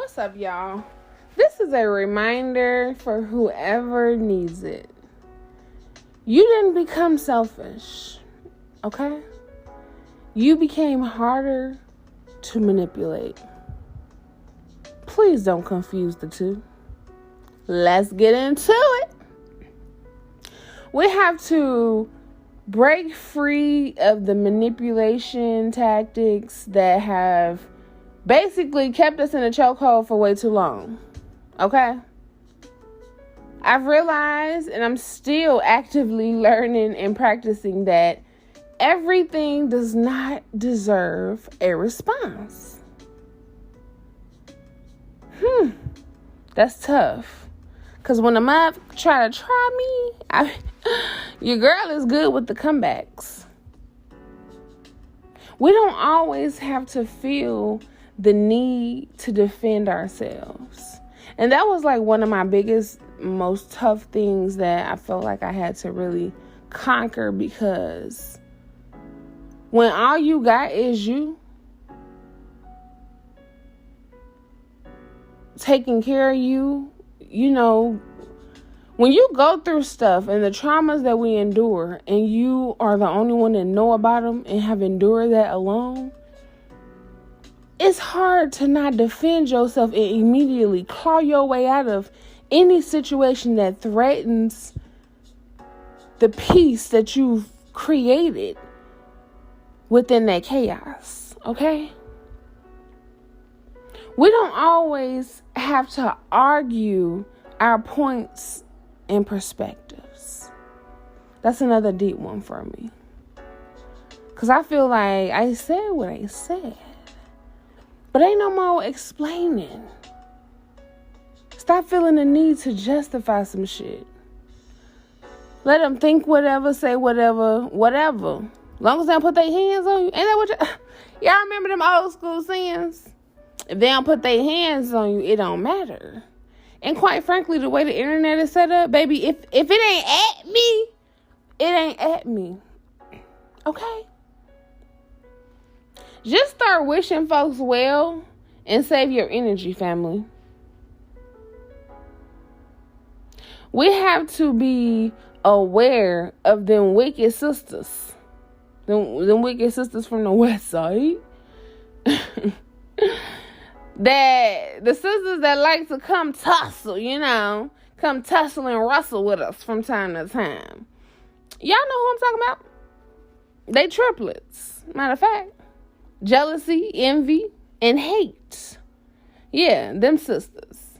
What's up, y'all? This is a reminder for whoever needs it. You didn't become selfish, okay? You became harder to manipulate. Please don't confuse the two. Let's get into it. We have to break free of the manipulation tactics that have basically kept us in a chokehold for way too long. Okay? I've realized, and I'm still actively learning and practicing, that everything does not deserve a response. That's tough. Because when a mob try me, your girl is good with the comebacks. We don't always have to feel the need to defend ourselves. And that was like one of my biggest, most tough things that I felt like I had to really conquer, because when all you got is you, taking care of you, when you go through stuff and the traumas that we endure, and you are the only one that know about them and have endured that alone, it's hard to not defend yourself and immediately claw your way out of any situation that threatens the peace that you've created within that chaos, okay? We don't always have to argue our points and perspectives. That's another deep one for me. Because I feel like I said what I said, but ain't no more explaining. Stop feeling the need to justify some shit. Let them think whatever, say whatever. Long as they don't put their hands on you. Ain't that what y'all remember them old school sayings? If they don't put their hands on you, it don't matter. And quite frankly, the way the internet is set up, baby, if it ain't at me, it ain't at me. Okay? Just start wishing folks well and save your energy, family. We have to be aware of them wicked sisters. Them wicked sisters from the west side. That the sisters that like to come tussle, come tussle and rustle with us from time to time. Y'all know who I'm talking about? They triplets. Matter of fact, jealousy, envy, and hate. Yeah, them sisters.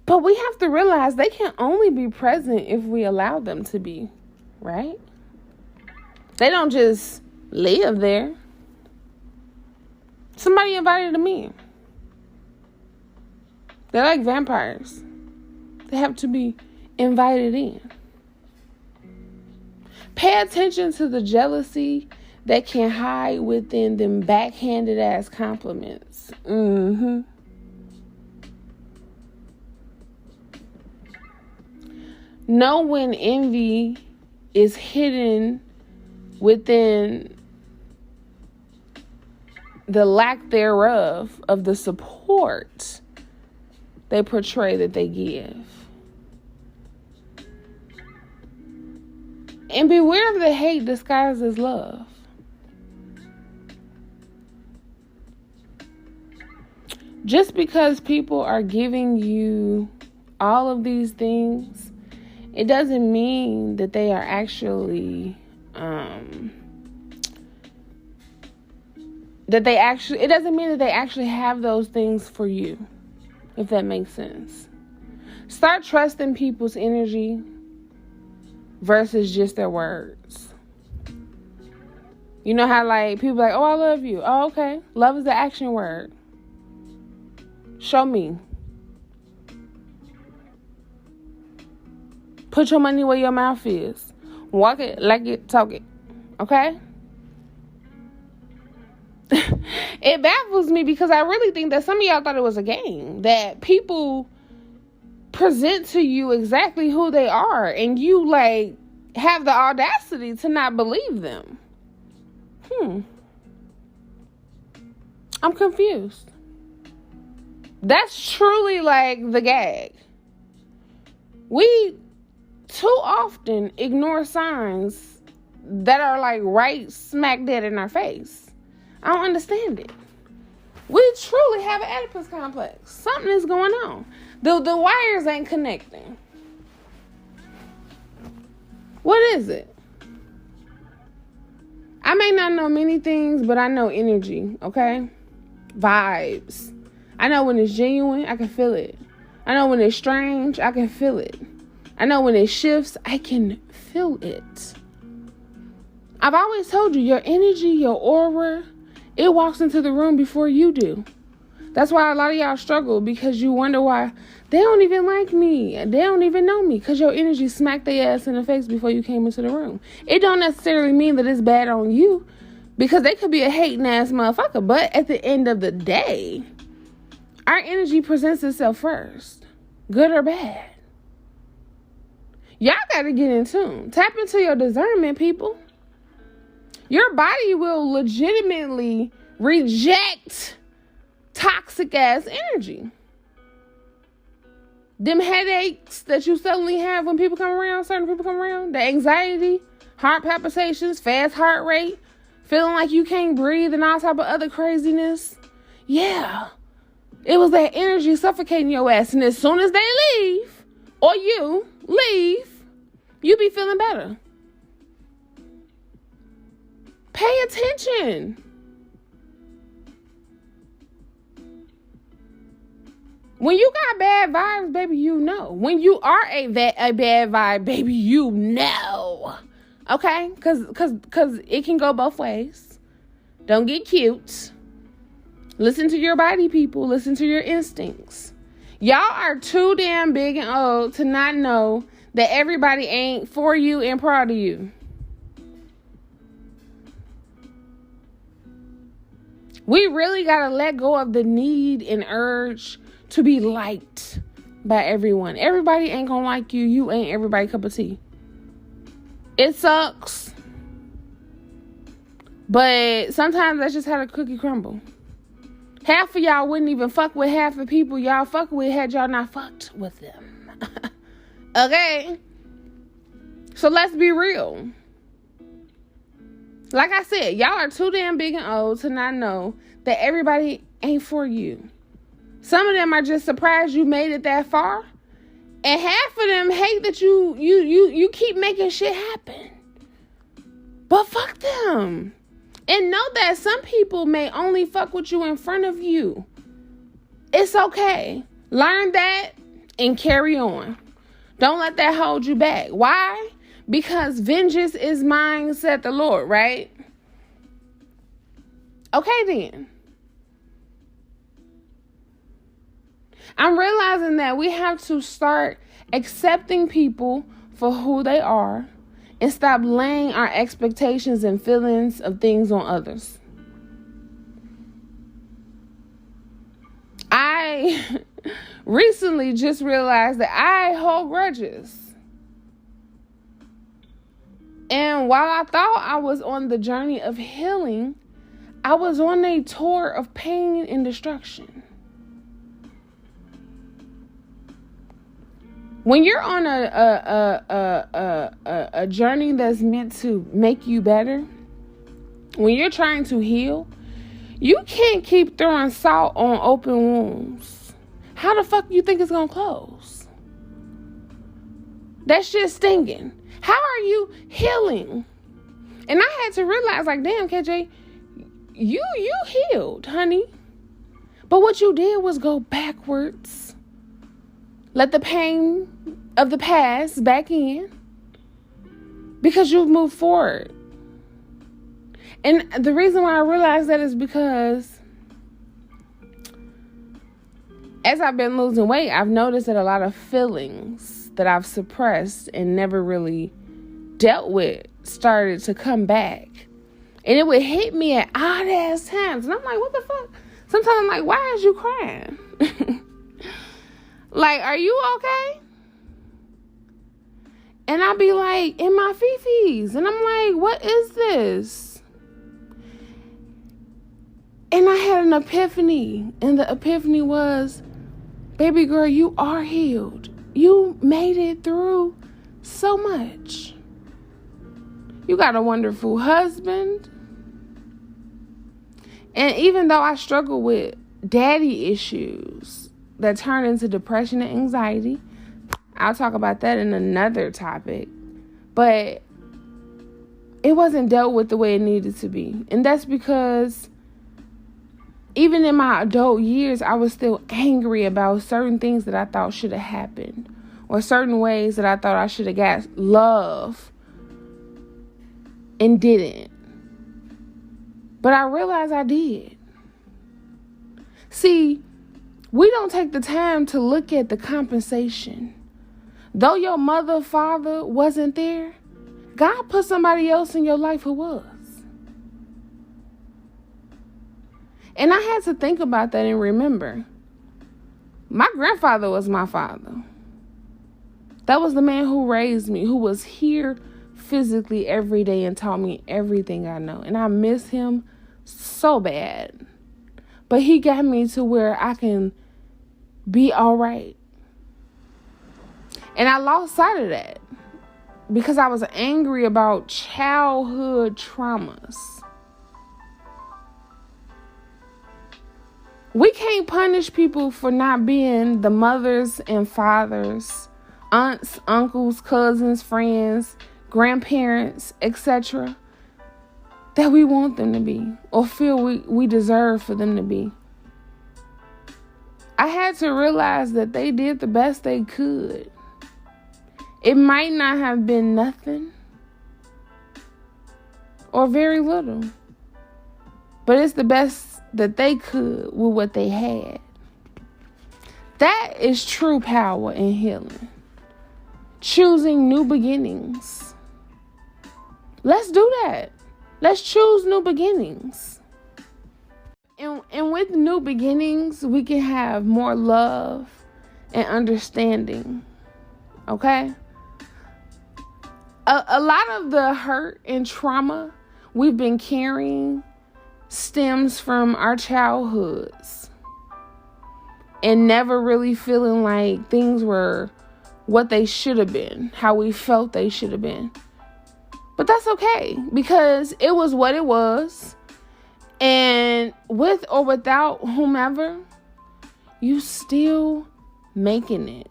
But we have to realize they can only be present if we allow them to be, right? They don't just live there. Somebody invited them in. They're like vampires. They have to be invited in. Pay attention to the jealousy that can hide within them backhanded ass compliments. Know when envy is hidden within the lack thereof of the support they portray that they give. And beware of the hate disguised as love. Just because people are giving you all of these things, it doesn't mean that they are actually it doesn't mean that they actually have those things for you, if that makes sense. Start trusting people's energy versus just their words. You know how people like, oh, I love you. Oh, okay. Love is the action word. Show me. Put your money where your mouth is. Walk it, like it, talk it. Okay? It baffles me because I really think that some of y'all thought it was a game. That people present to you exactly who they are. And you, have the audacity to not believe them. I'm confused. That's truly like the gag. We too often ignore signs that are like right smack dead in our face. I don't understand it. We truly have an Oedipus complex. Something is going on. The wires ain't connecting. What is it? I may not know many things, but I know energy, okay? Vibes. I know when it's genuine, I can feel it. I know when it's strange, I can feel it. I know when it shifts, I can feel it. I've always told you, your energy, your aura, it walks into the room before you do. That's why a lot of y'all struggle, because you wonder why they don't even like me. They don't even know me, because your energy smacked their ass in the face before you came into the room. It don't necessarily mean that it's bad on you, because they could be a hating ass motherfucker. But at the end of the day, our energy presents itself first, good or bad. Y'all got to get in tune. Tap into your discernment, people. Your body will legitimately reject toxic ass energy. Them headaches that you suddenly have when people come around, certain people come around, the anxiety, heart palpitations, fast heart rate, feeling like you can't breathe and all type of other craziness. Yeah. It was that energy suffocating your ass. And as soon as they leave, or you leave, you be feeling better. Pay attention. When you got bad vibes, baby, you know. When you are a bad vibe, baby, you know. Okay? Because it can go both ways. Don't get cute. Listen to your body, people. Listen to your instincts. Y'all are too damn big and old to not know that everybody ain't for you and proud of you. We really got to let go of the need and urge to be liked by everyone. Everybody ain't gonna like you. You ain't everybody's cup of tea. It sucks. But sometimes that's just how the cookie crumble. Half of y'all wouldn't even fuck with half the people y'all fuck with had y'all not fucked with them. Okay? So let's be real. Like I said, y'all are too damn big and old to not know that everybody ain't for you. Some of them are just surprised you made it that far. And half of them hate that you keep making shit happen. But fuck them. And know that some people may only fuck with you in front of you. It's okay. Learn that and carry on. Don't let that hold you back. Why? Because vengeance is mine, said the Lord, right? Okay then. I'm realizing that we have to start accepting people for who they are and stop laying our expectations and feelings of things on others. I recently just realized that I hold grudges. And while I thought I was on the journey of healing, I was on a tour of pain and destruction. When you're on a journey that's meant to make you better, when you're trying to heal, you can't keep throwing salt on open wounds. How the fuck you think it's gonna close? That shit's stinging. How are you healing? And I had to realize, like, damn, KJ, you healed, honey. But what you did was go backwards. Let the pain of the past back in. Because you've moved forward. And the reason why I realized that is because as I've been losing weight, I've noticed that a lot of feelings that I've suppressed and never really dealt with started to come back. And it would hit me at odd ass times. And I'm like, what the fuck? Sometimes I'm like, why is you crying? Like, are you okay? And I'd be like, in my fifis. And I'm like, what is this? And I had an epiphany. And the epiphany was, Baby girl, you are healed. You made it through so much. You got a wonderful husband. And even though I struggle with daddy issues that turn into depression and anxiety, I'll talk about that in another topic. But it wasn't dealt with the way it needed to be. And that's because even in my adult years, I was still angry about certain things that I thought should have happened, or certain ways that I thought I should have got love and didn't. But I realized I did. See, we don't take the time to look at the compensation. Though your mother, father wasn't there, God put somebody else in your life who was. And I had to think about that and remember, my grandfather was my father. That was the man who raised me, who was here physically every day and taught me everything I know. And I miss him so bad. But he got me to where I can be all right. And I lost sight of that because I was angry about childhood traumas. We can't punish people for not being the mothers and fathers, aunts, uncles, cousins, friends, grandparents, etc. that we want them to be or feel we deserve for them to be. I had to realize that they did the best they could. It might not have been nothing or very little, but it's the best that they could with what they had. That is true power in healing. Choosing new beginnings. Let's do that. Let's choose new beginnings. And with new beginnings, we can have more love and understanding. Okay? A lot of the hurt and trauma we've been carrying stems from our childhoods and never really feeling like things were what they should have been, how we felt they should have been. But that's okay because it was what it was. And with or without whomever, you still making it.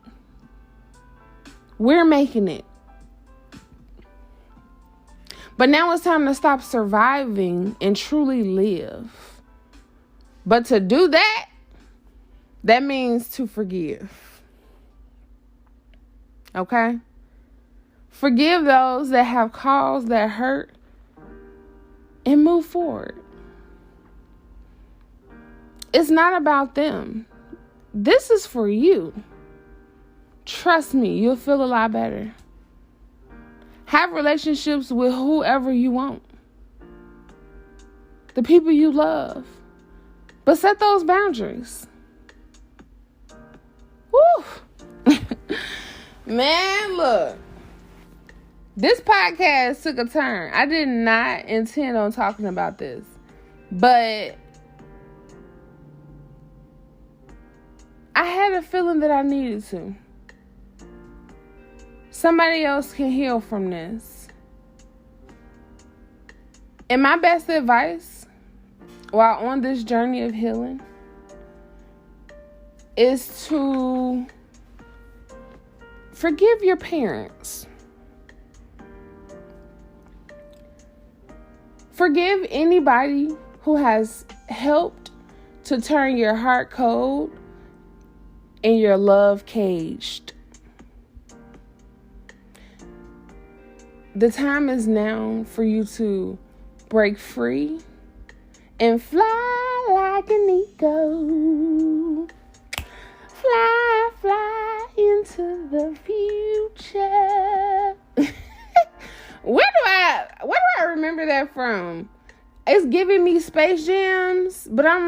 We're making it. But now it's time to stop surviving and truly live. But to do that, that means to forgive. Okay? Forgive those that have caused that hurt and move forward. It's not about them. This is for you. Trust me, you'll feel a lot better. Have relationships with whoever you want. The people you love. But set those boundaries. Woo! Man, look. This podcast took a turn. I did not intend on talking about this. But I had a feeling that I needed to. Somebody else can heal from this. And my best advice while on this journey of healing is to forgive your parents. Forgive anybody who has helped to turn your heart cold and your love caged. The time is now for you to break free and fly like an eagle. Fly, fly into the future. Where do I remember that from? It's giving me Space Jams, but I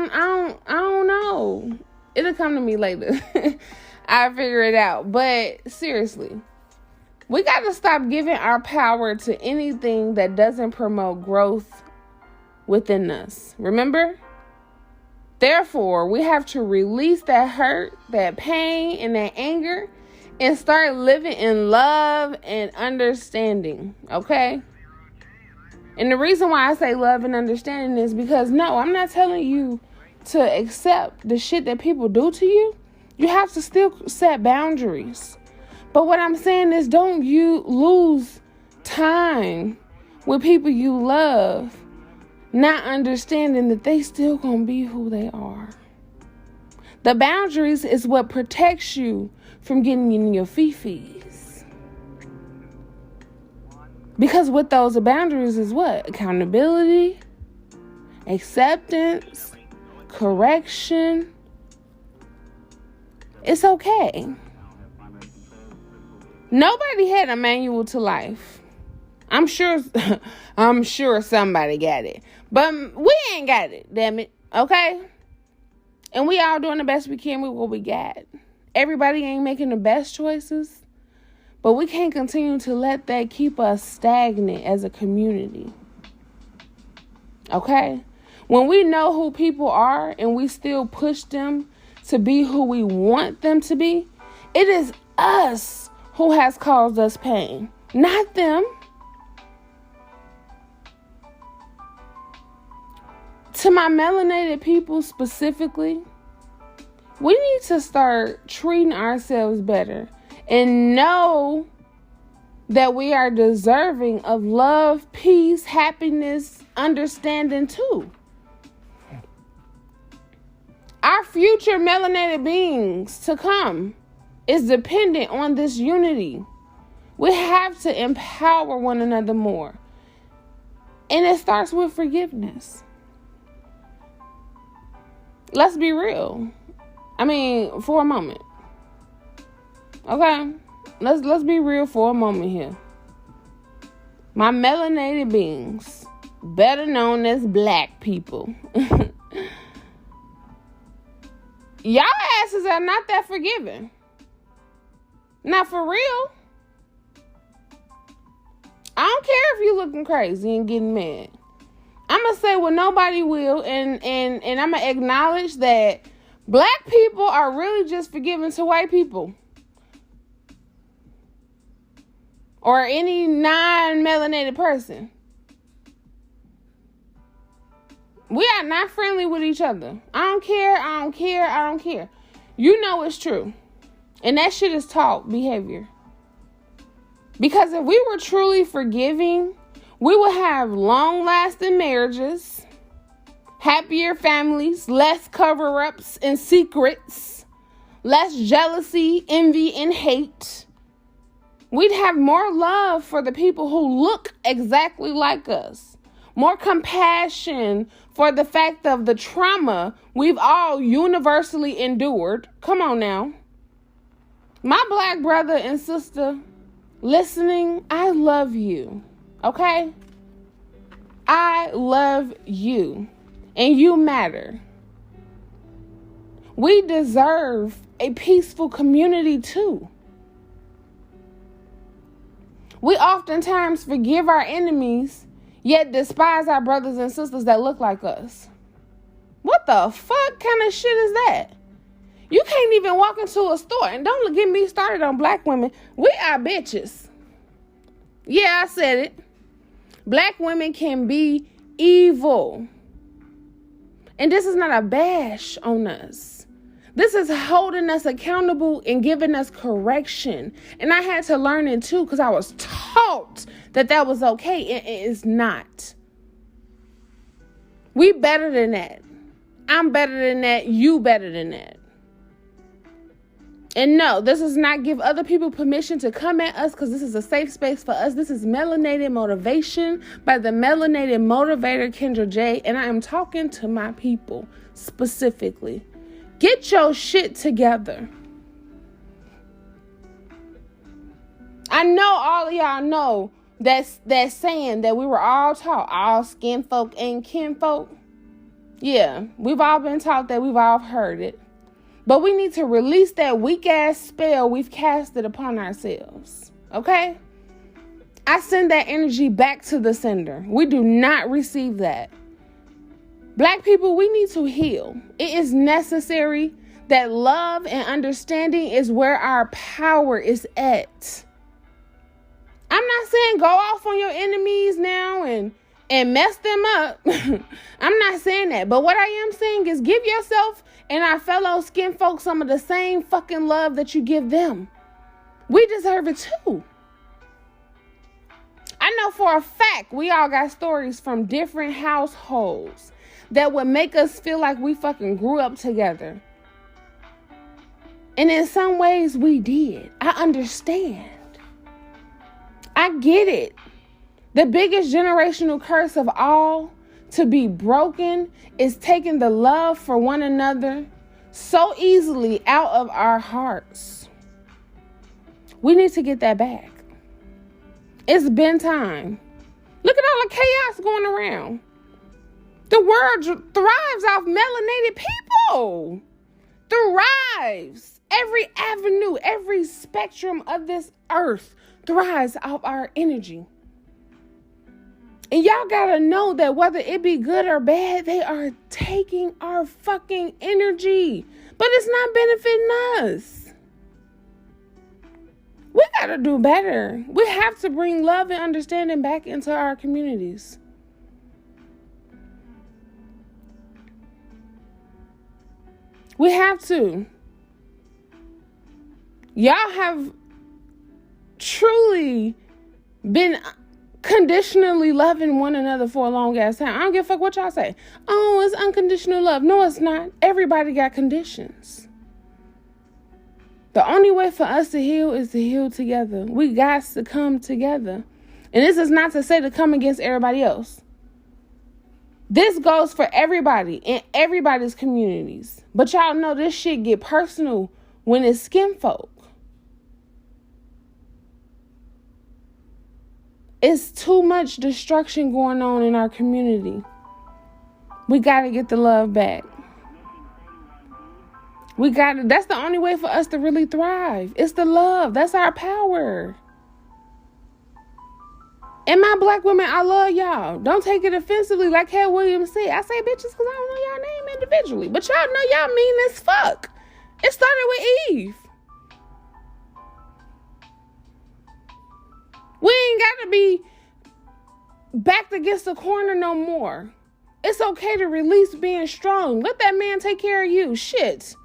don't know. It'll come to me later. I'll figure it out. But seriously, we got to stop giving our power to anything that doesn't promote growth within us. Remember? Therefore, we have to release that hurt, that pain, and that anger and start living in love and understanding, okay? And the reason why I say love and understanding is because, no, I'm not telling you to accept the shit that people do to you. You have to still set boundaries. But what I'm saying is, don't you lose time with people you love, not understanding that they still gonna be who they are. The boundaries is what protects you from getting in your fifis. Because with those boundaries is what? Accountability, acceptance, correction. It's okay. Nobody had a manual to life. I'm sure somebody got it. But we ain't got it, damn it. Okay? And we all doing the best we can with what we got. Everybody ain't making the best choices. But we can't continue to let that keep us stagnant as a community. Okay? When we know who people are and we still push them to be who we want them to be, it is us who has caused us pain, not them. To my melanated people specifically, we need to start treating ourselves better and know that we are deserving of love, peace, happiness, understanding too. Our future melanated beings to come is dependent on this unity. We have to empower one another more. And it starts with forgiveness. Let's be real. I mean, for a moment. Okay? Let's be real for a moment here. My melanated beings, better known as black people. Y'all asses are not that forgiving. Not for real. I don't care if you looking crazy and getting mad. I'm going to say what nobody will, and I'm going to acknowledge that black people are really just forgiving to white people. Or any non-melanated person. We are not friendly with each other. I don't care. You know it's true. And that shit is taught behavior. Because if we were truly forgiving, we will have long-lasting marriages, happier families, less cover-ups and secrets, less jealousy, envy, and hate. We'd have more love for the people who look exactly like us, more compassion for the fact of the trauma we've all universally endured. Come on now. My black brother and sister listening, I love you. Okay? I love you. And you matter. We deserve a peaceful community too. We oftentimes forgive our enemies, yet despise our brothers and sisters that look like us. What the fuck kind of shit is that? You can't even walk into a store, and don't get me started on black women. We are bitches. Yeah, I said it. Black women can be evil. And this is not a bash on us. This is holding us accountable and giving us correction. And I had to learn it too because I was taught that was okay. It is not. We better than that. I'm better than that. You better than that. And no, this does not give other people permission to come at us because this is a safe space for us. This is Melanated Motivation by the Melanated Motivator, Kendra J. And I am talking to my people specifically. Get your shit together. I know all of y'all know that saying that we were all taught, all skin folk ain't kinfolk. Yeah, we've all been taught that. We've all heard it. But we need to release that weak-ass spell we've casted upon ourselves. Okay? I send that energy back to the sender. We do not receive that. Black people, we need to heal. It is necessary that love and understanding is where our power is at. I'm not saying go off on your enemies now and mess them up. I'm not saying that. But what I am saying is give yourself and our fellow skin folks some of the same fucking love that you give them. We deserve it too. I know for a fact we all got stories from different households that would make us feel like we fucking grew up together. And in some ways we did. I understand. I get it. The biggest generational curse of all to be broken is taking the love for one another so easily out of our hearts. We need to get that back. It's been time. Look at all the chaos going around. The world thrives off melanated people. Thrives. Every avenue, every spectrum of this earth thrives off our energy. And y'all gotta know that whether it be good or bad, they are taking our fucking energy. But it's not benefiting us. We gotta do better. We have to bring love and understanding back into our communities. We have to. Y'all have truly been conditionally loving one another for a long ass time. I don't give a fuck what y'all say. Oh, it's unconditional love. No, it's not. Everybody got conditions. The only way for us to heal is to heal together. We got to come together. And this is not to say to come against everybody else. This goes for everybody in everybody's communities. But y'all know this shit get personal when it's skin folk. It's too much destruction going on in our community. We got to get the love back. That's the only way for us to really thrive. It's the love. That's our power. And my black women, I love y'all. Don't take it offensively like Cat Williams said. I say bitches because I don't know y'all name individually. But y'all know y'all mean as fuck. It started with Eve. We ain't got to be backed against the corner no more. It's okay to release being strong. Let that man take care of you. Shit.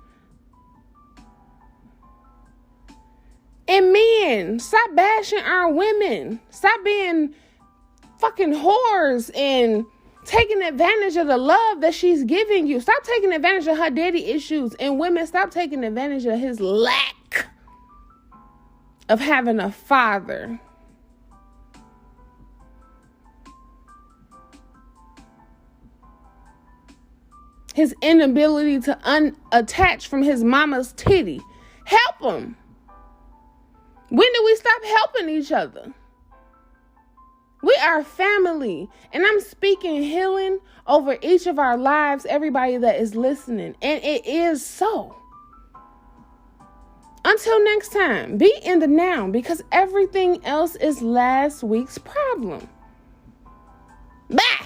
And men, stop bashing our women. Stop being fucking whores and taking advantage of the love that she's giving you. Stop taking advantage of her daddy issues. And women, stop taking advantage of his lack of having a father. His inability to unattach from his mama's titty. Help him. When do we stop helping each other? We are family. And I'm speaking healing over each of our lives, everybody that is listening. And it is so. Until next time, be in the now because everything else is last week's problem. Bye.